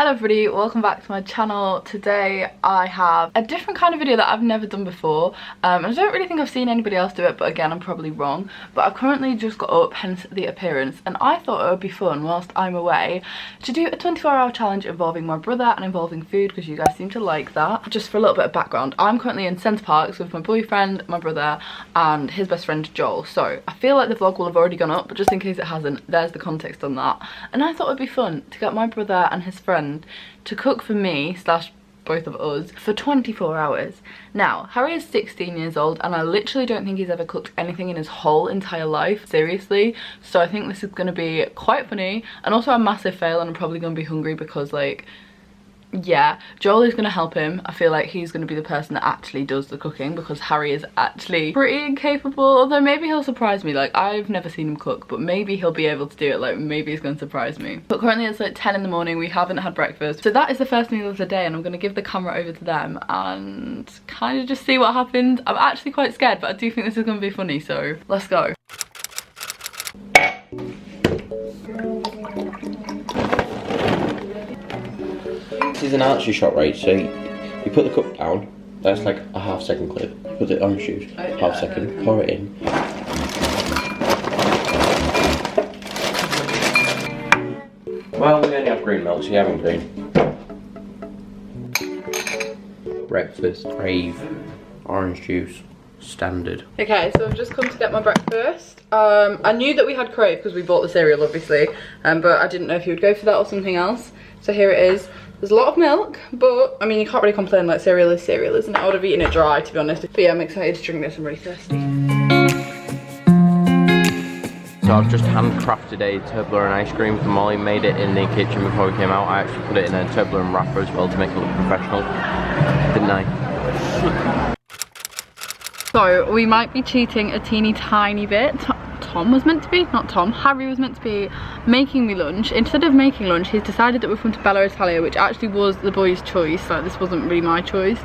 Hello everybody, welcome back to my channel. Today I have a different kind of video that I've never done before. And I don't really think I've seen anybody else do it, but again, I'm probably wrong. But I've currently just got up, hence the appearance, and I thought it would be fun whilst I'm away to do a 24-hour challenge involving my brother and involving food, because you guys seem to like that. Just for a little bit of background, I'm currently in Centre Parks with my boyfriend, my brother, and his best friend Joel. So I feel like the vlog will have already gone up, but just in case it hasn't, there's the context on that. And I thought it would be fun to get my brother and his friend to cook for me slash both of us for 24 hours. Now, Harry is 16 years old and I literally don't think he's ever cooked anything in his whole entire life, seriously. So I think this is going to be quite funny and also a massive fail, and I'm probably going to be hungry because, like, yeah, Joel is going to help him. I feel like he's going to be the person that actually does the cooking because Harry is actually pretty incapable, although maybe he'll surprise me. Like, I've never seen him cook, but maybe he'll be able to do it. Like, maybe he's going to surprise me. But currently it's like 10 in the morning, we haven't had breakfast, so that is the first meal of the day, and I'm going to give the camera over to them and kind of just see what happens. I'm actually quite scared, but I do think this is going to be funny, so let's go. This is an archery shot, right? So you put the cup down, that's like a half-second clip. You put the orange juice, half second, pour it in. Well, we only have green milk, so you having green. Breakfast, crave, orange juice, standard. Okay, so I've just come to get my breakfast. I knew that we had crave because we bought the cereal, obviously, but I didn't know if you would go for that or something else. So here it is. There's a lot of milk, but I mean, you can't really complain. Like, cereal is cereal, isn't it? I would have eaten it dry, to be honest. But yeah, I'm excited to drink this. I'm really thirsty. So I've just handcrafted a Toblerone ice cream for Molly. Made it in the kitchen before we came out. I actually put it in a Toblerone wrapper as well to make it look professional. Didn't I? So we might be cheating a teeny tiny bit. Tom was meant to be, not Tom, Harry was meant to be making me lunch. Instead of making lunch, he's decided that we're going to Bella Italia, which actually was the boys' choice. Like, this wasn't really my choice.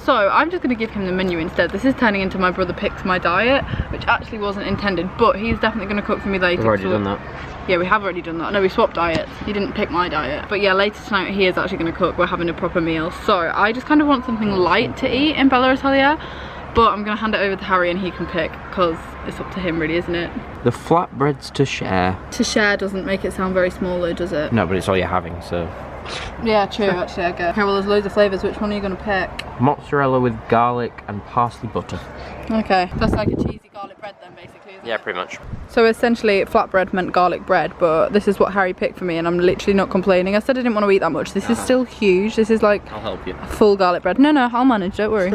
So I'm just going to give him the menu instead. This is turning into my brother picks my diet, which actually wasn't intended, but he's definitely going to cook for me later. We've already done that. Yeah, we have already done that. No, we swapped diets. He didn't pick my diet. But yeah, later tonight he is actually going to cook. We're having a proper meal. So I just kind of want something light to eat in Bella Italia. But I'm going to hand it over to Harry and he can pick, because it's up to him really, isn't it? The flatbreads to share. To share doesn't make it sound very small though, does it? No, but it's all you're having, so. Yeah, true, actually, I guess. Okay, well, there's loads of flavours. Which one are you going to pick? Mozzarella with garlic and parsley butter. Okay, that's like a cheesy garlic bread then, basically, isn't Yeah, it? pretty much. So essentially, flatbread meant garlic bread, but this is what Harry picked for me, and I'm literally not complaining. I said I didn't want to eat that much. This is still huge. This is like I'll help you. Full garlic bread. No, I'll manage, don't worry.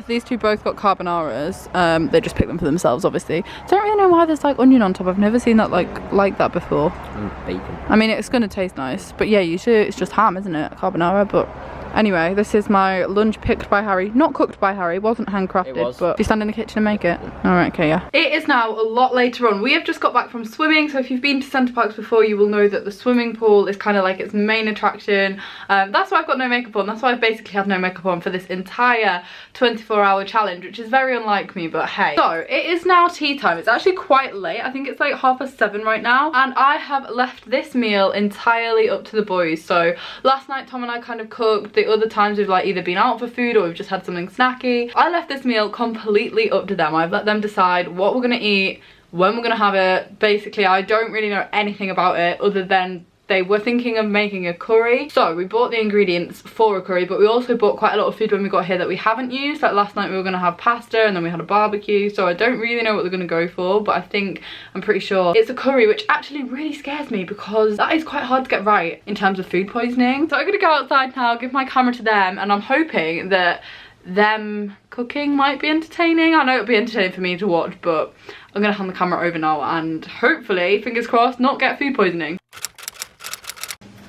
These two both got carbonaras. They just picked them for themselves, obviously. Don't really know why there's like onion on top. I've never seen that like that before. And bacon. I mean, it's gonna taste nice, but yeah, usually it's just ham, isn't it? Carbonara. But anyway, this is my lunch picked by Harry, not cooked by Harry. Wasn't handcrafted, It was. but do you stand in the kitchen and make it? All right, okay, yeah. It is now a lot later on. We have just got back from swimming, so if you've been to Centre Parks before, you will know that the swimming pool is kind of like its main attraction. That's why I've got no makeup on. That's why I've basically had no makeup on for this entire 24-hour challenge, which is very unlike me, but hey. So it is now tea time. It's actually quite late. I think it's like 7:30 right now, and I have left this meal entirely up to the boys. So last night Tom and I kind of cooked. The other times we've like either been out for food or we've just had something snacky. I left this meal completely up to them. I've let them decide what we're gonna eat, when we're gonna have it. Basically, I don't really know anything about it other than they were thinking of making a curry. So we bought the ingredients for a curry, but we also bought quite a lot of food when we got here that we haven't used. Like last night we were gonna have pasta and then we had a barbecue. So I don't really know what they're gonna go for, but I'm pretty sure it's a curry, which actually really scares me because that is quite hard to get right in terms of food poisoning. So I'm gonna go outside now, give my camera to them, and I'm hoping that them cooking might be entertaining. I know it'll be entertaining for me to watch, but I'm gonna hand the camera over now and hopefully, fingers crossed, not get food poisoning.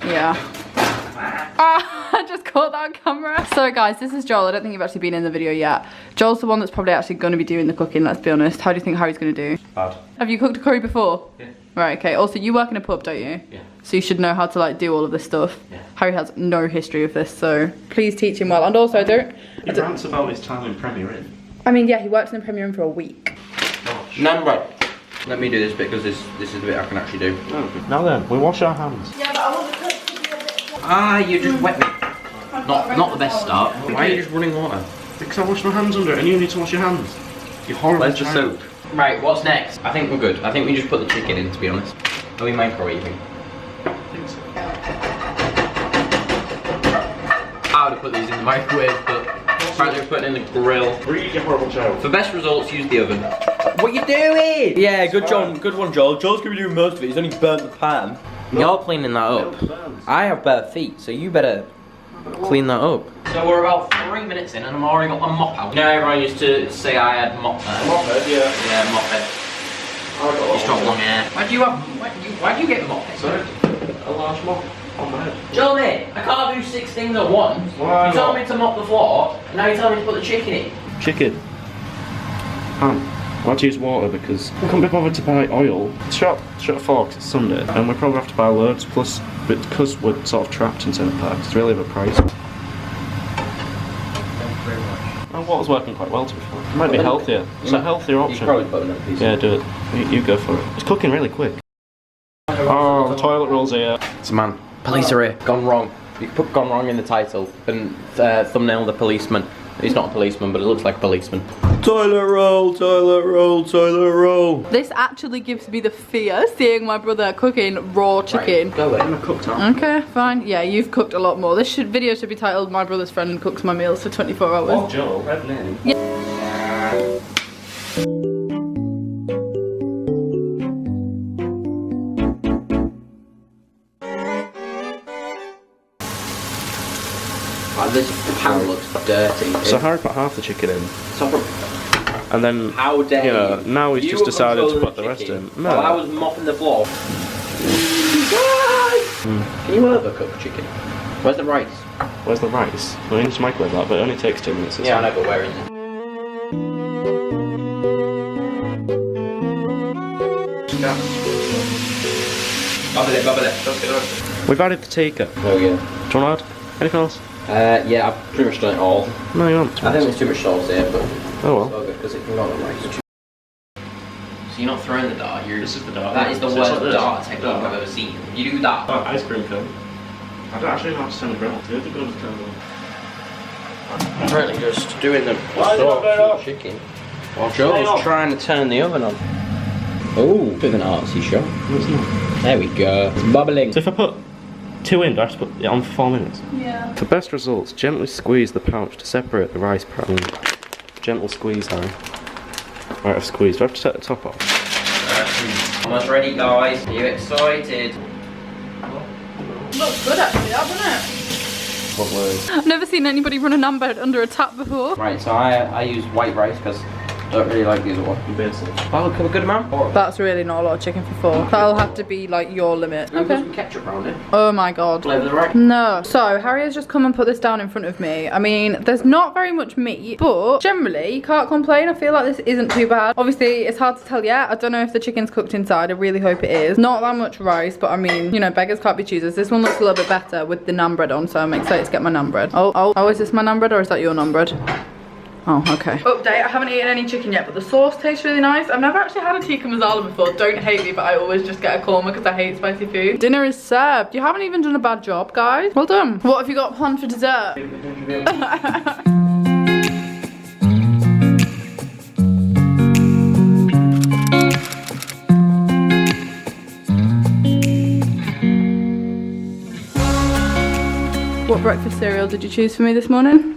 Yeah. I just caught that on camera. So guys, this is Joel. I don't think you've actually been in the video yet. Joel's the one that's probably actually going to be doing the cooking, let's be honest. How do you think Harry's going to do? Bad. Have you cooked a curry before? Yeah. Right, okay. Also, you work in a pub, don't you? Yeah. So you should know how to like do all of this stuff. Yeah. Harry has no history of this, so please teach him well. And also, He rants about his time in Premier Inn. I mean, yeah, he worked in the Premier Inn for a week. Number. Let me do this bit because this is the bit I can actually do. Oh, now then, we wash our hands. Yeah, but I want the cook to be a bit Ah, you just wet me. Not the best start. Why are you just running water? Because I washed my hands under it and you need to wash your hands. You horrible Where's the child. soap? Right, what's next? I think we're good. I think we just put the chicken in, to be honest. Are we microwaving? I think so. I would have put these in the microwave, but apparently we're putting it in the grill. Breathe, you horrible child. For best results, use the oven. What you doing? Yeah, good John, good one, Joel. Joel's gonna be doing most of it. He's only burnt the pan. You're cleaning that up. I have bare feet, so you better Clean that up. So we're about 3 minutes in and I've already got my mop out. You know, everyone used to say I had mop hair. Mop head, yeah. Yeah, mop head. It's got long hair. Why do you get mop head? Sorry, a large mop on my head. Joel, mate, I can't do 6 things at once. Why you told not? me to mop the floor, and now you tell me to put the chicken in. Chicken. Ham. I had to use water because we couldn't be bothered to buy oil. Short of forks, it's Sunday, and we probably have to buy loads, plus because we're sort of trapped in Centre Park, it's really overpriced. Oh, water's working quite well to be fair. It might be healthier. It's a healthier option. You probably put another piece. Yeah, do it. You go for it. It's cooking really quick. Oh, the toilet roll's here. It's a man. Police are here. Gone wrong. You put "gone wrong" in the title and thumbnail the policeman. He's not a policeman, but it looks like a policeman. Toilet roll, toilet roll, toilet roll. This actually gives me the fear, seeing my brother cooking raw chicken. Right, go away. I'm cooked up. Okay, fine. Yeah, you've cooked a lot more. This video should be titled "My Brother's Friend Cooks My Meals for 24 Hours." Oh, Joel, red name. Oh, this pan looks dirty. So Harry put half the chicken in, and then How dare you know, you? now he's You just were decided to controlling put the rest in. chicken No. While I was mopping the floor. Can you overcook chicken? Where's the rice? Where's the rice? We need to microwave that, but it only takes 2 minutes. Yeah, I know, but where is it? Bubble it. We've added the tikka. There we go. Do you want to add anything else? Yeah, I've pretty much done it all. No, you won't. I think there's too much sauce here, but Oh well. so good because it can go on the rice. So you're not throwing the dart, This is the dart. That is the So it's worst like this. dart technique Dart. I've ever seen. You do that. Oh, ice cream cone. I don't actually know how to turn the grill. Do the grill to turn the I'm currently just doing the Why sauce not and the chicken. While Joel's trying to turn the oven on. Oh, bit of an artsy shot. No, it's not. There we go. It's bubbling. So if I put 2 in, do I have to put it on for 4 minutes? Yeah. For best results, gently squeeze the pouch to separate the rice bran. Gentle squeeze, Harry. Right, I've squeezed. Do I have to take the top off? Almost ready, guys. Are you excited? Looks good actually, doesn't it? What words? I've never seen anybody run a naan under a tap before. Right, so I use white rice because I don't really like the other one. Basil. Oh, look, a good amount. That's really not a lot of chicken for 4. That'll have to be like your limit. Put Okay. some ketchup around it. Oh my god. Flavour the rice. No. So, Harry has just come and put this down in front of me. I mean, there's not very much meat, but generally, can't complain. I feel like this isn't too bad. Obviously, it's hard to tell yet. I don't know if the chicken's cooked inside. I really hope it is. Not that much rice, but I mean, you know, beggars can't be choosers. This one looks a little bit better with the naan bread on, so I'm excited to get my naan bread. Oh, is this my naan bread or is that your naan bread? Oh, okay. Update, I haven't eaten any chicken yet, but the sauce tastes really nice. I've never actually had a tikka masala before. Don't hate me, but I always just get a korma because I hate spicy food. Dinner is served. You haven't even done a bad job, guys. Well done. What have you got planned for dessert? What breakfast cereal did you choose for me this morning?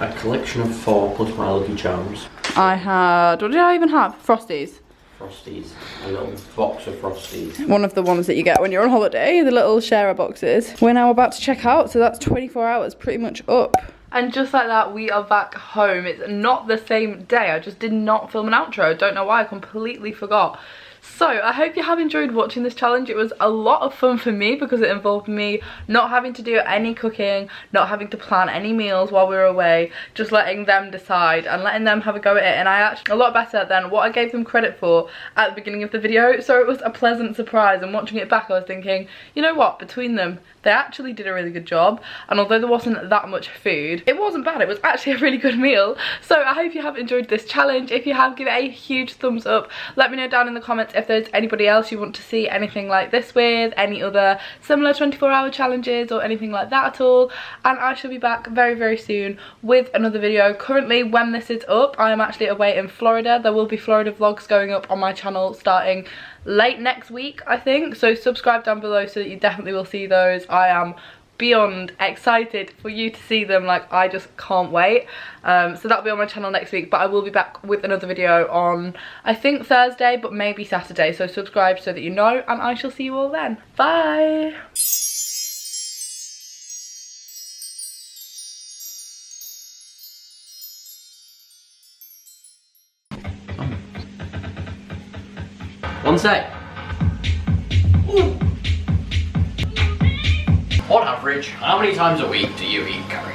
A collection of 4 plus my Lucky Charms. I had, what did I even have? Frosties. Frosties. A little box of Frosties. One of the ones that you get when you're on holiday, the little sharer boxes. We're now about to check out, so that's 24 hours pretty much up. And just like that, we are back home. It's not the same day. I just did not film an outro. Don't know why, I completely forgot. So, I hope you have enjoyed watching this challenge. It was a lot of fun for me because it involved me not having to do any cooking, not having to plan any meals while we were away, just letting them decide and letting them have a go at it. And I actually, a lot better than what I gave them credit for at the beginning of the video. So it was a pleasant surprise, and watching it back I was thinking, you know what, between them, they actually did a really good job. And although there wasn't that much food, it wasn't bad. It was actually a really good meal. So I hope you have enjoyed this challenge. If you have, give it a huge thumbs up. Let me know down in the comments comments if there's anybody else you want to see anything like this with, any other similar 24-hour challenges or anything like that at all. And I shall be back very, very soon with another video. Currently, when this is up, I am actually away in Florida. There will be Florida vlogs going up on my channel starting late next week, I think. So subscribe down below so that you definitely will see those. I am beyond excited for you to see them. Like, I just can't wait. So that'll be on my channel next week, but I will be back with another video on, I think, Thursday, but maybe Saturday. So subscribe so that you know, and I shall see you all then. Bye. One sec. On average, how many times a week do you eat carrots?